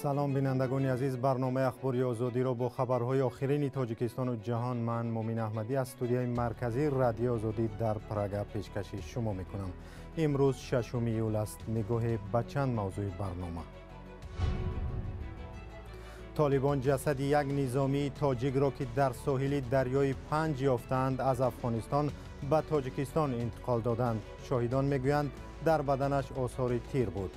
سلام بینندگان عزیز، برنامه اخباری آزادی را با خبرهای آخرین تاجیکستان و جهان من مومین احمدی از استودیوی مرکزی رادیو آزادی در پراگ پیشکش شما میکنم. امروز 6 ایول است. نگاه به چند موضوع برنامه. طالبان جسد یک نظامی تاجیک را که در ساحل دریای پنج یافتند از افغانستان به تاجیکستان انتقال دادند. شاهدان میگویند در بدنش آثار تیر بود.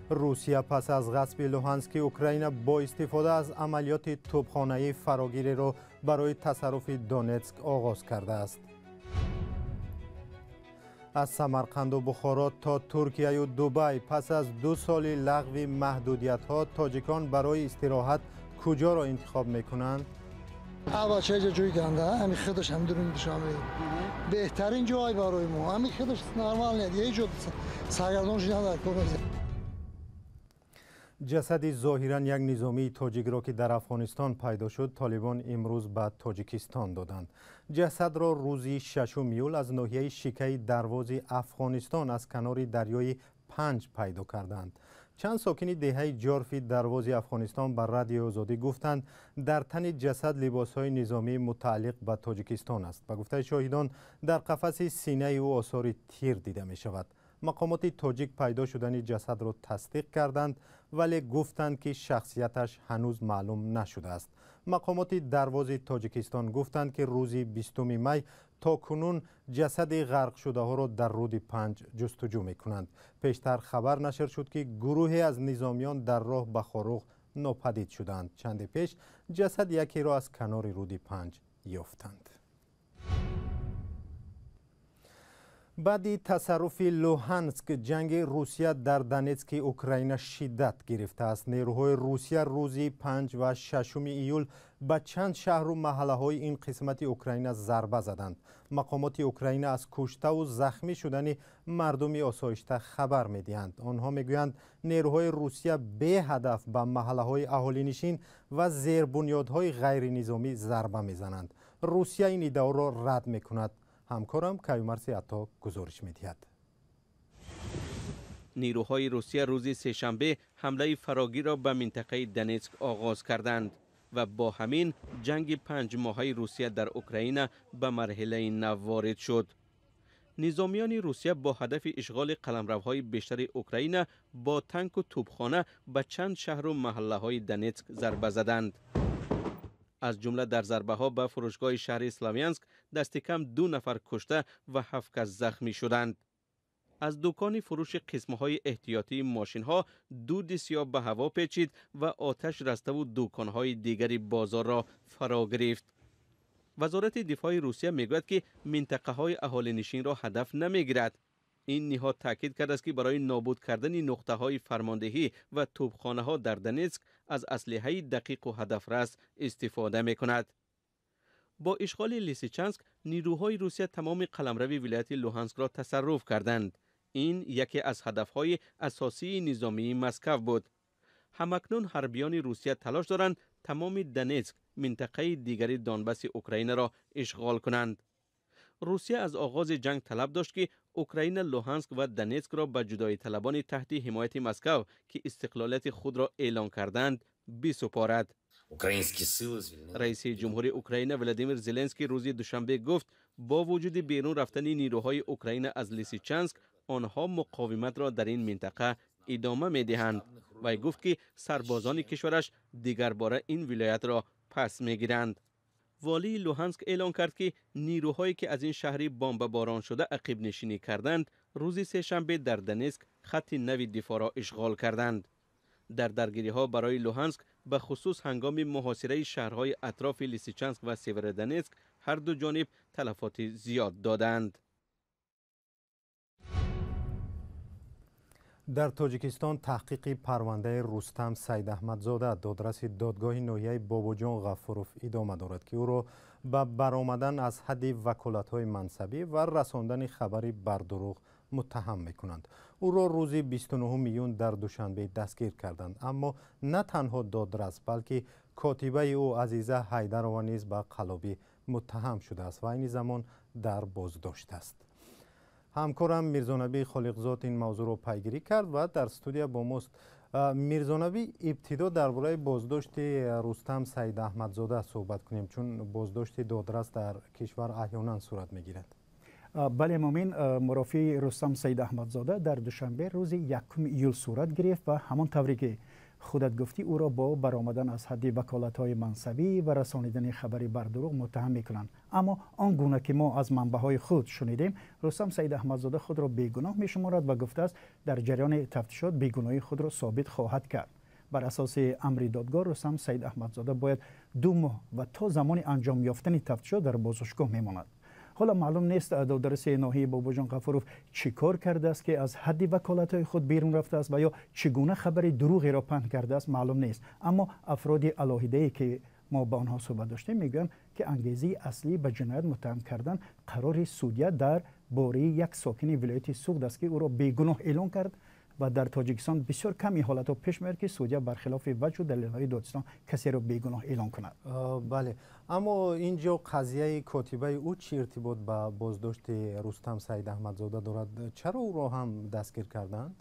روسیه پس از غصب لوهانسک اوکراین با استفاده از عملیات توپخانه‌ای فراگیری را برای تصرف دونتسک آغاز کرده است. از سمرقند و بخارا تا ترکیه و دبی پس از 2 سال لغو محدودیت‌ها تاجیکان برای استراحت کجا را انتخاب می‌کنند؟ چه جوی گنده همین خودش هم درون شامل بهترین جای برای ما همین خودش نرمال نیست یه جو سرگردان شدن در کار. جسد ظاهراً یک نظامی تاجیک را که در افغانستان پیدا شد طالبان امروز به تاجیکستان دادند. جسد را روزی 6 ایول از ناحیه شیکه درواز افغانستان از کنار دریای پنج پیدا کردند. چند ساکن دهه جارفی درواز افغانستان بر رادیو آزادی گفتند در تن جسد لباس‌های نظامی متعلق به تاجیکستان است. به گفته شاهدان در قفس سینه او آثار تیر دیده می شود. مقامات تاجیک پیدا شدن جسد را تصدیق کردند ولی گفتند که شخصیتش هنوز معلوم نشده است. مقامات درواز تاجیکستان گفتند که روز 20 می تا کنون جسد غرق شده ها را در رود پنج جستجو می کنند. پیشتر خبر نشر شد که گروهی از نظامیان در راه به خاروق ناپدید شدند. چند پیش جسد یکی را از کنار رود پنج یافتند. بعد تصرف لوهانسک جنگ روسیه در دونتسک اوکراین شدت گرفته است. نیروهای روسیه روزی 5 و 6 ایول به چند شهر و محله های این قسمت اوکراین ضربه زدند. مقامات اوکراین از کشته و زخمی شدن مردم آسایشته خبر می‌دهند. آنها میگویند نیروهای روسیه به هدف به محله های اهالی نشین و زیربنیادهای غیر نظامی ضربه میزنند. روسیه این ادعا را رد میکند. همکارم کیومرث عطا گزارش می‌دهد. نیروهای روسیه روز سه‌شنبه حمله فراگیر را به منطقه دونتسک آغاز کردند و با همین جنگ 5 ماهه روسیه در اوکراین به مرحله نو وارد شد. نظامیان روسیه با هدف اشغال قلمروهای بیشتر اوکراین با تانک و توپخانه به چند شهر و محله های دونتسک ضربه زدند. از جمله در ضربه ها به فروشگاه شهر اسلاویانسک دست کم 2 نفر کشته و 7 کس زخمی شدند. از دکان فروش قسم های احتیاطی ماشین ها دود سیاه به هوا پیچید و آتش رسته و دکان های دیگری بازار را فرا گرفت. وزارت دفاع روسیه میگوید که منطقه های اهالی نشین را هدف نمیگیرد. این نهاد تاکید کرده است که برای نابود کردن نقطه های فرماندهی و توپخانه ها در دونتسک از اسلحه دقیق و هدفرس استفاده می کند. با اشغال لیسیچانسک نیروهای روسیه تمام قلمرو ولایت لوهانسک را تصرف کردند. این یکی از هدفهای اساسی نظامی مسکو بود. همکنون حربیان روسیه تلاش دارند تمام دونتسک منطقه دیگری دونباس اوکراین را اشغال کنند. روسیه از آغاز جنگ طلب داشت که اوکراین لوهانسک و دونتسک را به جدایی طلبان تحت حمایت مسکو که استقلالیت خود را اعلان کردند بسپارد. رئیس جمهور اوکراین ولادیمیر زلنسکی روز دوشنبه گفت با وجود بیرون رفتن نیروهای اوکراین از لیسیچانسک آنها مقاومت را در این منطقه ادامه می دهند و گفت که سربازان کشورش دیگر باره این ولایت را پس می گیرند. والی لوهانسک اعلان کرد که نیروهایی که از این شهری بمباران شده عقب نشینی کردند روز سه‌شنبه در دونتسک خط نو دفاع را اشغال کردند. در درگیری ها برای لوهانسک به خصوص هنگام محاصره شهرهای اطراف لیسیچانسک و سیورودونتسک هر دو جانب تلفات زیاد دادند. در تاجیکستان تحقیق پرونده رستم سید احمدزاده دادرس دادگاه ناحیه باباجان غفوروف ادامه دارد که او را به برآمدن از حد وکالت‌های منصبی و رساندن خبری بر دروغ متهم می‌کنند. او را روز 29 میلیون در دوشنبه دستگیر کردند، اما نه تنها دادرس بلکه کاتبه او عزیزه حیدرова نیز به قلابی متهم شده است و این زمان در بازداشت است. همکارم میرزا نبی خالقزاد این موضوع رو پیگیری کرد و در استودیو با ماست. میرزانبی ابتدا درباره بازداشت رستم سید احمدزاده صحبت کنیم، چون بازداشت دادرس در کشور احیانا صورت میگیرد. بله مؤمن، مرافعه رستم سید احمدزاده در دوشنبه روز 1 ایول صورت گرفت و همان طوری که خودت گفتی او را با برآمدن از حد وکالت‌های منصبی و رسانیدن خبری بر دروغ متهم می‌کنند. اما آنگونه که ما از منبع‌های خود شنیدیم، رستم سید احمدزاده خود را بیگناه می‌شمارد و گفته است در جریان تفتیشات بیگناهی خود را ثابت خواهد کرد. بر اساس امر دادگاه رستم سید احمدزاده باید 2 ماه و تا زمان انجام یافتن تفتیشات در بازداشتگاه می‌ماند. حالا معلوم نیست دادرس ناحیه باباجان غفوروف چیکار کرده است که از حد وکالت‌های خود بیرون رفته است و یا چگونه خبر دروغی را پنهان کرده است معلوم نیست. اما افراد علاهیده‌ای که ما با آنها صحبت داشتیم میگویند که انگیزه اصلی به جنایت متهم کردن قرار سودیه در باره یک ساکن ولایت سوخت است که او را بیگناه اعلام کرد و در تاجیکستان بسیار کمی حالت‌ها پیش میاد که سودیه برخلاف وجه و دلایل دادستان کسی را بیگناه اعلام کند. بله، اما اینجا قضیه کاتبه او چه ارتباط به بازداشت رستم سید احمدزاده دارد؟ چرا او را هم دستگیر کردند؟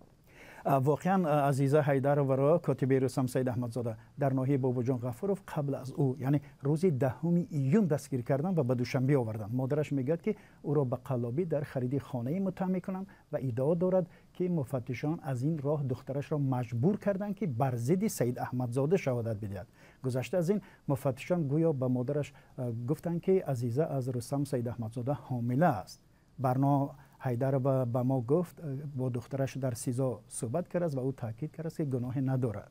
واقعا عزیزه حیدر ورا کاتبه رستم سید احمدزاده در ناحیه باباجان غفوروف قبل از او یعنی روز 10 ایون دستگیر کردن و به دوشنبه آوردن. مادرش میگه که او را به قلابی در خرید خانه متهم میکنند و ادعا دارد که مفتشان از این راه دخترش را مجبور کردند که بر ضد سید احمدزاده شهادت بدهد. گذشته از این مفتشان گویا به مادرش گفتند که عزیزه از رستم سید احمدزاده حامله است. برنا حیدر به ما گفت با دخترش در سیزا صحبت کرد و او تاکید کرد که گناه ندارد.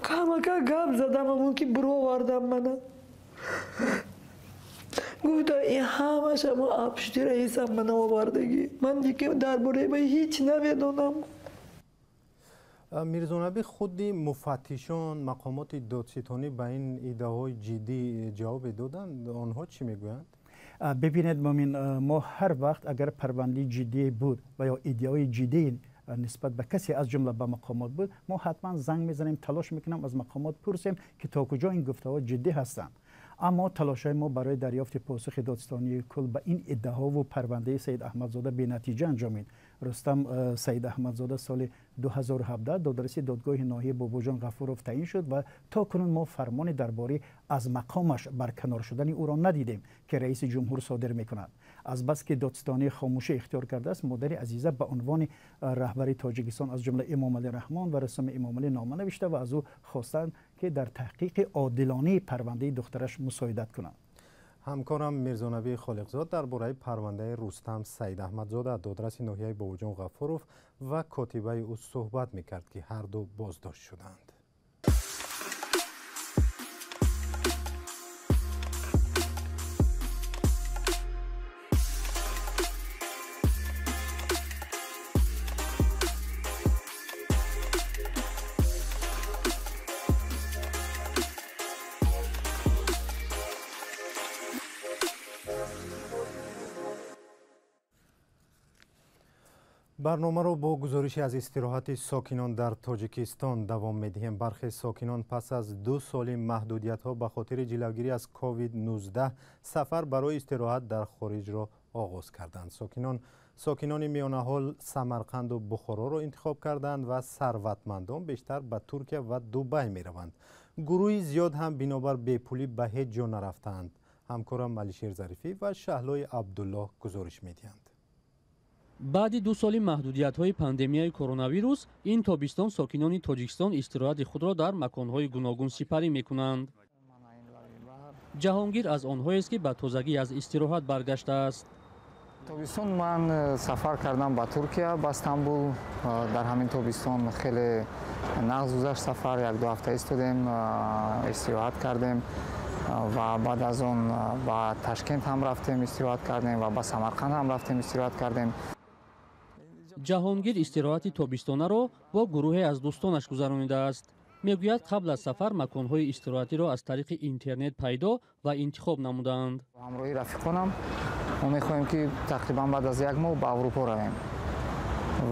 کامکا گپ زدم همون که برو آوردم منو گفت این همه شما آبشتی رئیسم منو آوردگی من دیگه درباره به هیچ نمیدونم. میرزانبی خود مفتشان مقامات دادستانی به این ایده‌های جدی جواب دادند، آنها چی میگویند؟ ببینید مؤمن، ما هر وقت اگر پرونده جدی بود و یا ایده‌های جدی نسبت به کسی از جمله به مقامات بود، ما حتما زنگ میزنیم، تلاش میکنیم از مقامات پرسیم که تا کجا این گفته‌ها جدی هستند. اما تلاش‌های ما برای دریافت پاسخ دادستانی کل به این ادعاها و پرونده سید احمدزاده بی‌نتیجه انجامید. رستم سید احمدزاده سال 2017 دادرس دادگاه ناحیه باباجان غفوروف تعیین شد و تا کنون ما فرمان درباره از مقامش برکنار شدن او را ندیدیم که رئیس جمهور صادر میکند. از بس که دادستانی خاموشی اختیار کرده است، مادر عزیزه به عنوان رهبر تاجیکستان از جمله امام علی رحمان و رسم امام علی نامه نوشته و از او خواستند که در تحقیق عادلانه پرونده دخترش مساعدت کنند. همکارم میرزانبی خالقزاد درباره پرونده رستم سید احمدزاده دادرس ناحیه باباجان غفوروف و کاتبه او صحبت میکرد که هر دو بازداشت شدند. برنامه را با گزارشی از استراحت ساکنان در تاجیکستان دوام می‌دهیم. برخی ساکنان پس از 2 سال محدودیت‌ها به خاطر جلوگیری از کووید 19 سفر برای استراحت در خارج را آغاز کردند. ساکنان میانه حال سمرقند و بخارا را انتخاب کردند و ثروتمندان بیشتر به ترکیه و دبی می‌روند. گروهی زیاد هم بنابر بیپولی به هیچ جا نرفتند. همکارم علیشیر ظریفی و شهلای عبدالله گزارش می‌دهند. بعد 2 سال محدودیت‌های پاندمیای کرونا ویروس، این تابستان ساکنان تاجیکستان استراحت خود را در مکان‌های گوناگون سپری می‌کنند. جهانگیر از آنهایی است که به تازگی از استراحت برگشته است. تابستان من سفر کردم به ترکیه، به استانبول. در همین تابستان خیلی نغز گذشت سفر، 1-2 هفته ایستادیم، استراحت کردیم و بعد از اون به تاشکند هم رفتیم استراحت کردیم و به سمرقند هم رفتیم استراحت کردیم. جهانگیر استراحت تابستانه را با گروهی از دوستانش گذرانیده است. میگوید قبل از سفر مکان‌های استراحتی را از طریق اینترنت پیدا و انتخاب نمودند. همراهی رفیقانم ما می‌خواهیم که تقریبا بعد از 1 ماه به اروپا رویم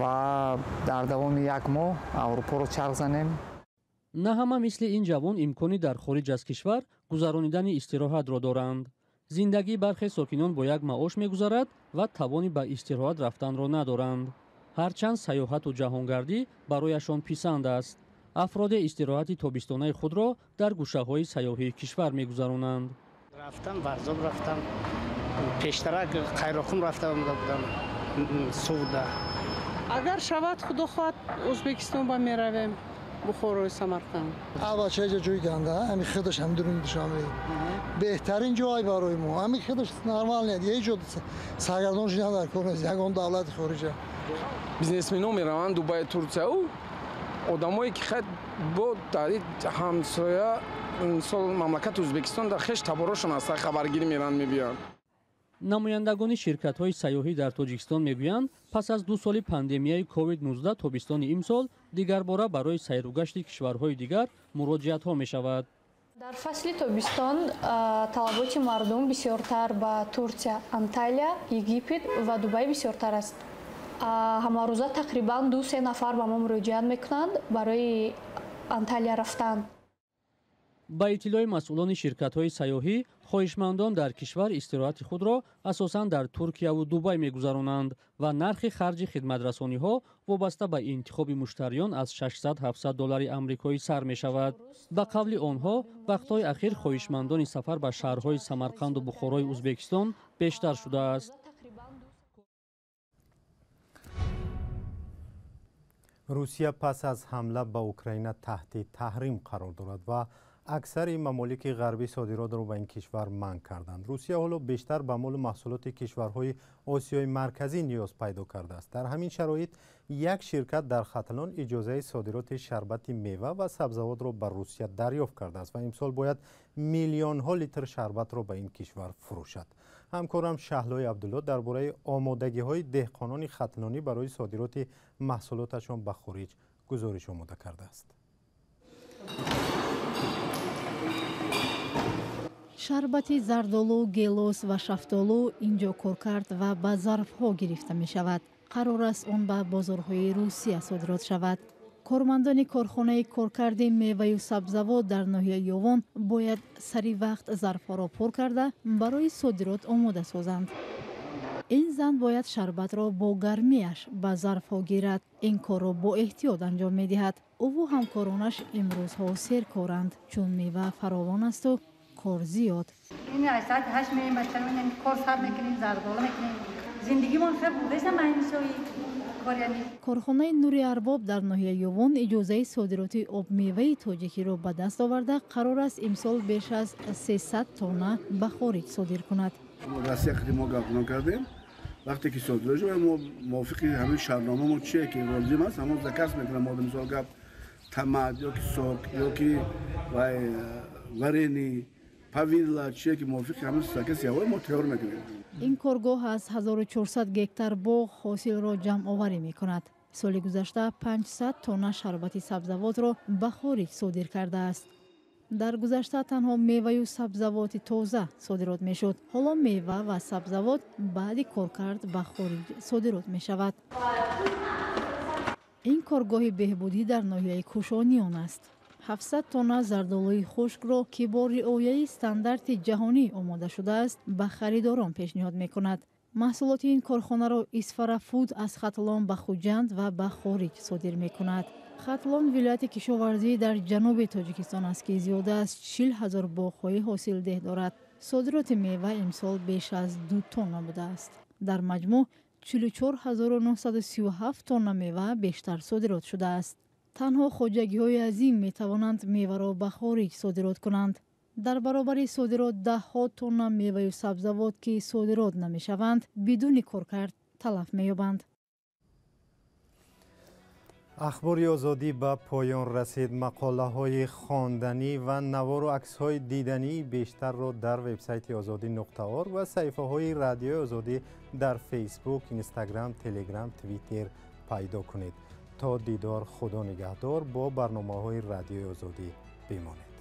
و در دوام 1 ماه اروپا رو چرخ زنیم. نه همه مثل این جوان امکانی در خارج از کشور گذراندن استراحت را دارند. زندگی برخی ساکنان با یک معاش می‌گذرد و توانی به استراحت رفتن را ندارند. ҳарчанд сайёҳату ҷаҳонгардӣ барояшон писанд аст. афроди истироҳати тобистонаи худро дар гӯшаҳои сайёҳии кишвар мегузаронанд. рафтам варзоб рафтам пештарак қайрохун рафта омада будам сувда. агар шавад худо хоҳад ӯзбекистон ба меравем бухорои самарқанд. авачаҷа ҷойи ганда ҳами хидаш ҳам дурум душаме беҳтарин ҷой барои мо ҳами хидаш нормал нет е ҷо саргардон шуда дар конез ягон давлати хориҷа бизнесменон мераванд дубай турсияу одамое ки хат бо дари ҳамсоя сол мамлакати ӯзбекистон дар хеш таборошон аст хабаргирӣ меранд мебиёнд. намояндагони ширкатҳои сайёҳӣ дар тоҷикистон мегӯянд пас аз 2 соли пандемияи covid-19 тобистони имсол дигарбора барои сайру гашти кишварҳои дигар муроҷиатҳо мешавад. дар фасли тобистон талаботи мардум бисёртар ба Турсия, Анталия, Египет ва Дубай бисёртар аст. ҳамарӯза тақрибан 2-3 нафар ба мо муроҷиат мекунанд барои Анталия рафтан. ба иттилои масъулони ширкатҳои сайёҳӣ, хоҳишмандон дар кишвар истироҳати худро асосан дар Туркияву Дубай мегузаронанд ва нархи харҷи хидматрасониҳо вобаста ба интихоби муштариён аз $600-700 амрикоӣ сар мешавад. ба қавли онҳо, вақтҳои ахир хоҳишмандони сафар ба шаҳрҳои Самарқанду Бухорои Ӯзбекистон бештар шудааст. русия пас аз ҳамла ба Украина таҳти таҳрим қарор дорад ва аксари мамолики ғарбӣ содиротро ба ин кишвар манъ карданд. русия ҳоло бештар ба молу маҳсулоти кишварҳои осиёи марказӣ ниёз пайдо кардааст. дар ҳамин шароит як ширкат дар Хаталон иҷозаи содироти шарбати мева ва сабзавотро ба Русия дарёфт кардааст ва имсол бояд миллионҳо литр шарбатро ба ин кишвар фурӯшад. ҳамкорам Шаҳлои Абдулло дар бораи омодагиҳои деҳқонони хаталонӣ барои содироти маҳсулоташон ба хориҷ гузориш омода кардааст. шарбати зардолу, гелос ва шафтолу инҷо коркард ва ба зарфҳо гирифта мешавад. қарор аст он ба бозорҳои Русия содирот шавад. кормандони корхонаи коркарди меваю сабзавот дар ноҳияи Ёвон бояд сари вақт зарфҳоро пур карда барои содирот омода созанд. ин зан бояд шарбатро бо гармиаш ба зарфҳо гирад. ин корро бо эҳтиёт анҷом медиҳад. уву ҳамкоронаш имрӯзҳо серкоранд, чун мева фаровон асту кор зиёд. корхонаи Нури Арбоб дар ноҳияи Ёвон иҷозаи содироти обмеваи тоҷикиро ба даст оварда қарор аст имсол беш аз 300 тонна ба хориҷ содир кунад. Россия мо гапнон кардем вақте ки содир шуд мо мувофиқи ҳамин шаҳрнома мо чие ки лозим аст ҳамон заказ мекунам мо мисол гап тамад ёки сок ёки варени павилла чие ки мувофиқи ҳамин заказ ҳавои мо тайёр мекунем. ин коргоҳ аз 1400 гектар боғ ҳосилро ҷамъоварӣ мекунад. соли гузашта 500 тонна шарбати сабзавотро ба хориҷ содир кардааст. дар гузашта танҳо меваю сабзавоти тоза содирот мешуд. ҳоло мева ва сабзавот баъди коркард ба хориҷ содирот мешавад. ин коргоҳи беҳбудӣ дар ноҳияи Кушониён аст. 700 тонна зардолуи хушкро ки бо риояи стандарти ҷаҳонӣ омода шудааст ба харидорон пешниҳод мекунад. маҳсулоти ин корхонаро Исфара Фуд аз Хаталон ба Хуҷанд ва ба хориҷ содир мекунад. Хаталон вилояти кишоварзӣ дар ҷануби Тоҷикистон аст ки зиёда аз 40 000 боғҳои ҳосилдеҳ дорад. содироти мева имсол беш аз 2 тонна будааст. дар маҷмӯъ 44 937 тонна мева бештар содирот шудааст. танҳо хоҷагиҳои азим метавонанд меваро ба хориҷ содирот кунанд. дар баробари содирот даҳҳо тонна меваю сабзавот ки содирот намешаванд бидуни коркард талаф меёбанд. ахбори озодӣ ба поён расид. мақолаҳои хонданӣ ва навору аксҳои дидании бештарро дар вебсайти озодӣ.орг ва саҳифаҳои радиои озодӣ дар фейсбук, инстаграм, телеграм, твиттер пайдо кунед. то дидор, худо нигаҳдор. бо барномаҳои радиои озодӣ бимонед.